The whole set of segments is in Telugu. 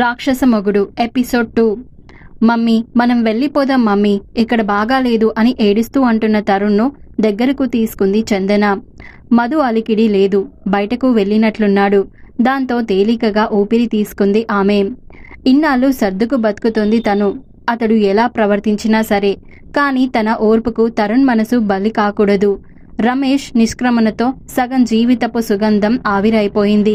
రాక్షస మొగుడు ఎపిసోడ్ 2. మమ్మీ, మనం వెళ్ళిపోదాం మమ్మీ, ఇక్కడ బాగాలేదు అని ఏడుస్తూ అంటున్న తరుణ్ను దగ్గరకు తీసుకుంది చందన. మధు అలికిడి లేదు, బయటకు వెళ్ళినట్లున్నాడు. దాంతో తేలికగా ఊపిరి తీసుకుంది ఆమె. ఇన్నాళ్ళు సర్దుకు బతుకుతుంది తను. అతడు ఎలా ప్రవర్తించినా సరే, కానీ తన ఓర్పుకు తరుణ్ మనసు బలి కాకూడదు. రమేష్ నిష్క్రమణతో సగం జీవితపు సుగంధం ఆవిరైపోయింది.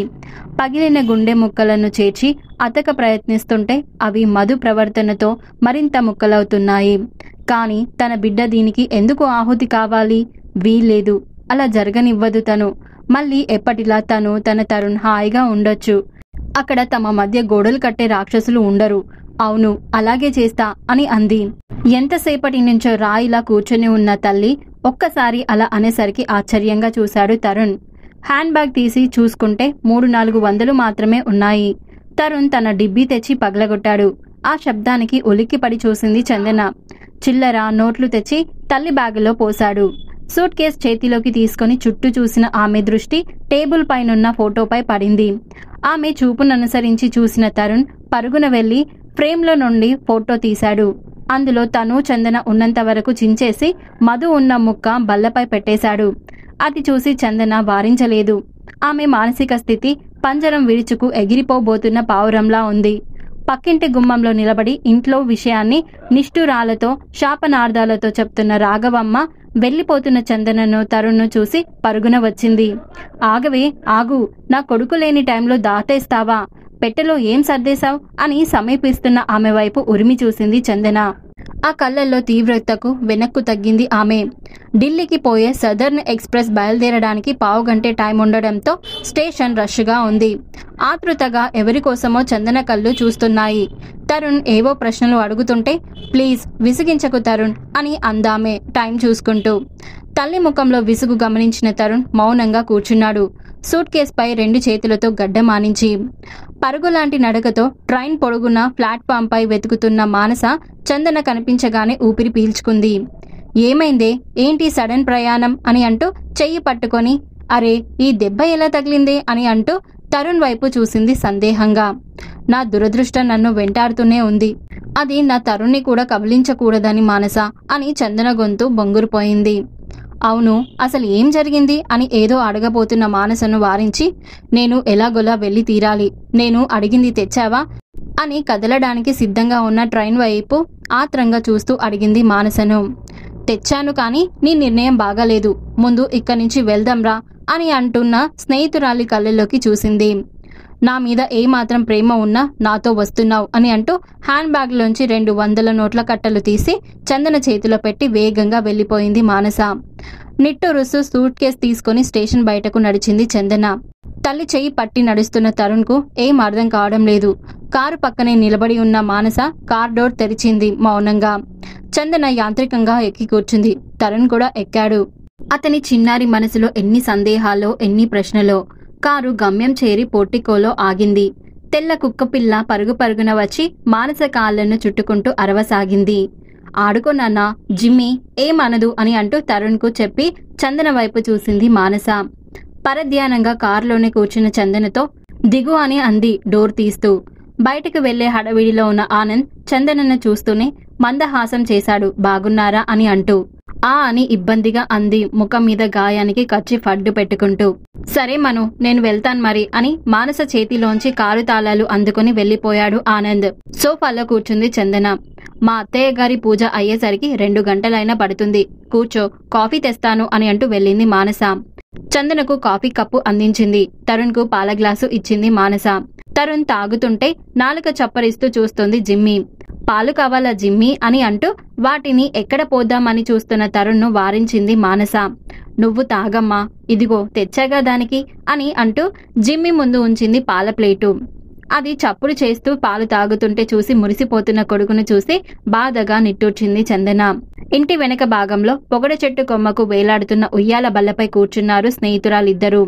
పగిలిన గుండె ముక్కలను చేర్చి అతక ప్రయత్నిస్తుంటే అవి మధు ప్రవర్తనతో మరింత ముక్కలవుతున్నాయి. కానీ తన బిడ్డ దీనికి ఎందుకు ఆహుతి కావాలి? వీల్లేదు, అలా జరగనివ్వదు తను. మళ్ళీ ఎప్పటిలా తన తరుణ్ హాయిగా ఉండొచ్చు. అక్కడ తమ మధ్య గోడలు కట్టే రాక్షసులు ఉండరు. అవును, అలాగే చేస్తా అని అంది. ఎంతసేపటి నుంచో రాయిలా కూర్చొని ఉన్న తల్లి ఒక్కసారి అలా అనేసరికి ఆశ్చర్యంగా చూశాడు తరుణ్. హ్యాండ్ బ్యాగ్ తీసి చూసుకుంటే 300-400 మాత్రమే ఉన్నాయి. తరుణ్ తన డిబ్బీ తెచ్చి పగలగొట్టాడు. ఆ శబ్దానికి ఉలిక్కిపడి చూసింది చందన. చిల్లర నోట్లు తెచ్చి తల్లి బ్యాగులో పోశాడు. సూట్ కేస్ చేతిలోకి తీసుకుని చుట్టూ చూసిన ఆమె దృష్టి టేబుల్ పైనున్న ఫోటోపై పడింది. ఆమె చూపుననుసరించి చూసిన తరుణ్ పరుగున వెళ్లి ఫ్రేమ్లో నుండి ఫోటో తీశాడు. అందులో తను చందన ఉన్నంత వరకు చించేసి మధు ఉన్న ముక్క బల్లపై పెట్టేశాడు. అది చూసి చందన వారించలేదు. ఆమె మానసిక స్థితి పంజరం విరుచుకు ఎగిరిపోబోతున్న పావురంలా ఉంది. పక్కింటి గుమ్మంలో నిలబడి ఇంట్లో విషయాన్ని నిష్ఠురాలతో శాపనార్థాలతో చెప్తున్న రాఘవమ్మ వెళ్ళిపోతున్న చందనను తరుణ్ను చూసి పరుగున వచ్చింది. ఆగవే, ఆగు, నా కొడుకు లేని టైంలో దాటేస్తావా? పెట్టెలో ఏం సర్దేశావు అని సమీపిస్తున్న ఆమె వైపు ఉరిమి చూసింది చందన. ఆ కళ్ళల్లో తీవ్రతకు వెనక్కు తగ్గింది ఆమె. ఢిల్లీకి పోయే సదర్న్ ఎక్స్ప్రెస్ బయలుదేరడానికి పావుగంటే టైం ఉండడంతో స్టేషన్ రష్గా ఉంది. ఆతృతగా ఎవరికోసమో చందన కళ్ళు చూస్తున్నాయి. తరుణ్ ఏవో ప్రశ్నలు అడుగుతుంటే, ప్లీజ్ విసిగించకు తరుణ్ అని అందామే టైం చూసుకుంటూ. తల్లి ముఖంలో విసుగు గమనించిన తరుణ్ మౌనంగా కూర్చున్నాడు. సూట్ కేస్ పై 2 చేతులతో గడ్డమానించి. పరుగులాంటి నడకతో ట్రైన్ పొడుగున ప్లాట్ఫామ్ పై వెతుకుతున్న మానస చందన కనిపించగానే ఊపిరి పీల్చుకుంది. ఏమైందే, ఏంటి సడన్ ప్రయాణం అని అంటూ చెయ్యి పట్టుకొని, అరే ఈ దెబ్బ ఎలా తగిలిందే అని అంటూ తరుణ్ వైపు చూసింది సందేహంగా. నా దురదృష్టం నన్ను వెంటాడుతూనే ఉంది. అది నా తరుణ్ని కూడా కబలించకూడదని మానస అని చందన గొంతు బొంగురుపోయింది. అవును, అసలు ఏం జరిగింది అని ఏదో అడగబోతున్న మానసను వారించి, నేను ఎలాగోలా వెళ్ళి తీరాలి, నేను అడిగింది తెచ్చావా అని కదలడానికి సిద్ధంగా ఉన్న ట్రైన్ వైపు ఆత్రంగా చూస్తూ అడిగింది మానసను. తెచ్చాను, కానీ నీ నిర్ణయం బాగాలేదు, ముందు ఇక్కడి నుంచి వెళ్దాంరా అని అంటున్న స్నేహితురాలి కళ్ళల్లోకి చూసింది. నా మీద ఏమాత్రం ప్రేమ ఉన్నా నాతో వస్తున్నావు అని అంటూ హ్యాండ్ బ్యాగ్లోంచి 200 నోట్ల కట్టలు తీసి చందన చేతిలో పెట్టి వేగంగా వెళ్ళిపోయింది మానస. నిట్టూరుస్తూ సూట్ కేస్ తీసుకుని స్టేషన్ బయటకు నడిచింది చందన. తల్లి చెయ్యి పట్టి నడుస్తున్న తరుణ్కు ఏం అర్థం కావడం లేదు. కారు పక్కనే నిలబడి ఉన్న మానస కార్ డోర్ తెరిచింది మౌనంగా. చందన యాంత్రికంగా ఎక్కి కూర్చుంది. తరుణ్ కూడా ఎక్కాడు. అతని చిన్నారి మనసులో ఎన్ని సందేహాలో, ఎన్ని ప్రశ్నలో. కారు గమ్యం చేరి పోర్టికోలో ఆగింది. తెల్ల కుక్కపిల్ల పరుగు పరుగున వచ్చి మానస కాళ్లను చుట్టుకుంటూ అరవసాగింది. ఆడుకో నాన్న, జిమ్మీ ఏమనదు అని అంటూ తరుణ్కు చెప్పి చందన వైపు చూసింది మానస. పరధ్యానంగా కారులోనే కూర్చున్న చందనతో దిగు అని అంది డోర్ తీస్తూ. బయటకు వెళ్లే హడవిడిలో ఉన్న ఆనంద్ చందనను చూస్తూనే మందహాసం చేశాడు, బాగున్నారా అని అంటూ. ఆ అని ఇబ్బందిగా అంది ముఖం మీద గాయానికి కర్చీఫ్ అడ్డు పెట్టుకుంటూ. సరే మను, నేను వెళ్తాను మరి అని మానస చేతిలోంచి కారు తాళాలు అందుకుని వెళ్లిపోయాడు ఆనంద్. సోఫాలో కూర్చుంది చందన. మా అత్తయ్య గారి పూజ అయ్యేసరికి 2 గంటలైనా పడుతుంది, కూర్చో, కాఫీ తెస్తాను అని అంటూ వెళ్ళింది మానస. చందనకు కాఫీ కప్పు అందించింది. తరుణ్కు పాల గ్లాసు ఇచ్చింది మానస. తరుణ్ తాగుతుంటే నాలుక చప్పరిస్తూ చూస్తుంది జిమ్మీ. పాలు కావాలా జిమ్మీ అని అంటూ వాటిని ఎక్కడ పోద్దామని చూస్తున్న తరుణ్ను వారించింది మానస. నువ్వు తాగమ్మా, ఇదిగో తెచ్చాగా దానికి అని అంటూ జిమ్మీ ముందు ఉంచింది పాల ప్లేటు. అది చప్పుడు చేస్తూ పాలు తాగుతుంటే చూసి మురిసిపోతున్న కొడుకును చూసి బాధగా నిట్టూర్చింది చందన. ఇంటి వెనక భాగంలో పొగడ చెట్టు కొమ్మకు వేలాడుతున్న ఉయ్యాల బల్లపై కూర్చున్నారు స్నేహితురాలిద్దరూ.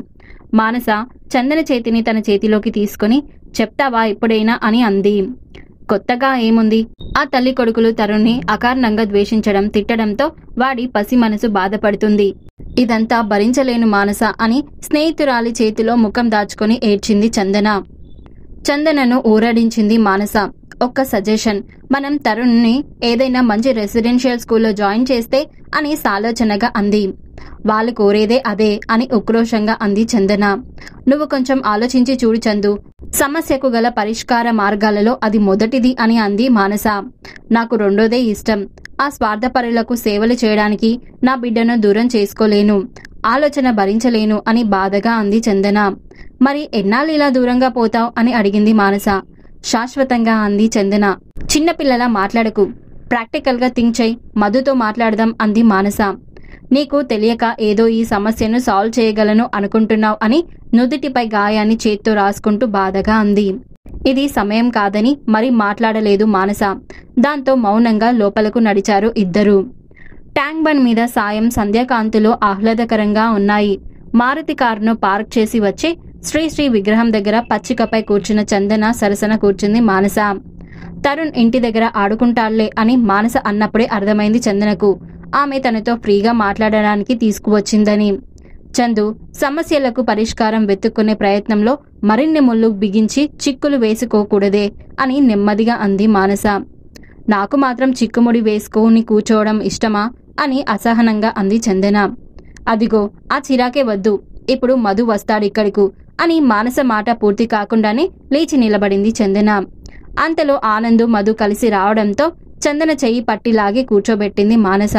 మానస చందన చేతిని తన చేతిలోకి తీసుకుని, చెప్తావా ఇప్పుడైనా అని అంది. కొత్తగా ఏముంది? ఆ తల్లి కొడుకులు తరుణ్ని అకారణంగా ద్వేషించడం, తిట్టడంతో వాడి పసి మనసు బాధపడుతుంది. ఇదంతా భరించలేను మానస అని స్నేహితురాలి చేతిలో ముఖం దాచుకొని ఏడ్చింది చందన. చందనను ఊరడించింది మానస. ఒక్క సజెషన్, మనం తరుణ్ని ఏదైనా మంచి రెసిడెన్షియల్ స్కూల్లో జాయిన్ చేస్తే అని సాలోచనగా అంది. వాళ్ళు కోరేదే అదే అని ఉక్రోషంగా అంది చందన. నువ్వు కొంచెం ఆలోచించి చూడు చందు, సమస్యకు గల పరిష్కార మార్గాలలో అది మొదటిది అని అంది మానస. నాకు రెండోదే ఇష్టం. ఆ స్వార్థపరులకు సేవలు చేయడానికి నా బిడ్డను దూరం చేసుకోలేను, ఆలోచన భరించలేను అని బాధగా అంది చందన. మరి ఎన్నాళ్ళు ఇలా దూరంగా పోతావ్ అని అడిగింది మానస. శాశ్వతంగా అంది చందన. చిన్నపిల్లలా మాట్లాడకు, ప్రాక్టికల్ గా థింక్ చెయ్, మధుతో మాట్లాడదాం అంది మానస. నీకు తెలియక ఏదో ఈ సమస్యను సాల్వ్ చేయగలను అనుకుంటున్నావు అని నుదుటిపై గాయాన్ని చేత్తో రాసుకుంటూ బాధగా అంది. ఇది సమయం కాదని మరి మాట్లాడలేదు మానస. దాంతో మౌనంగా లోపలకు నడిచారు ఇద్దరు. ట్యాంక్ బండ్ మీద సాయం సంధ్యాకాంతులు ఆహ్లాదకరంగా ఉన్నాయి. మారుతి కారును పార్క్ చేసి వచ్చి శ్రీశ్రీ విగ్రహం దగ్గర పచ్చికపై కూర్చున్న చందన సరసన కూర్చుంది మానస. తరుణ్ ఇంటి దగ్గర ఆడుకుంటాళ్లే అని మానస అన్నప్పుడే అర్థమైంది చందనకు ఆమె తనతో ఫ్రీగా మాట్లాడడానికి తీసుకువచ్చిందని. చందు, సమస్యలకు పరిష్కారం వెతుక్కునే ప్రయత్నంలో మరిన్ని ముళ్ళు బిగించి చిక్కులు వేసుకోకూడదే అని నెమ్మదిగా అంది మానస. నాకు మాత్రం చిక్కుముడి వేసుకొని కూర్చోవడం ఇష్టమా అని అసహనంగా అంది చందన. అదిగో ఆ చిరాకే వద్దు, ఇప్పుడు మధు వస్తాడిక్కడికు అని మానస మాట పూర్తి కాకుండానే లేచి నిలబడింది చందన. అంతలో ఆనంద్ మధు కలిసి రావడంతో చందన చెయ్యి పట్టిలాగి కూర్చోబెట్టింది మానస.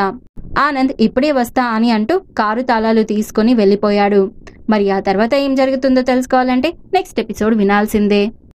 ఆనంద్ ఇప్పుడే వస్తా అని అంటూ కారు తాళాలు తీసుకుని వెళ్ళిపోయాడు. మరి ఆ తర్వాత ఏం జరుగుతుందో తెలుసుకోవాలంటే నెక్స్ట్ ఎపిసోడ్ వినాల్సిందే.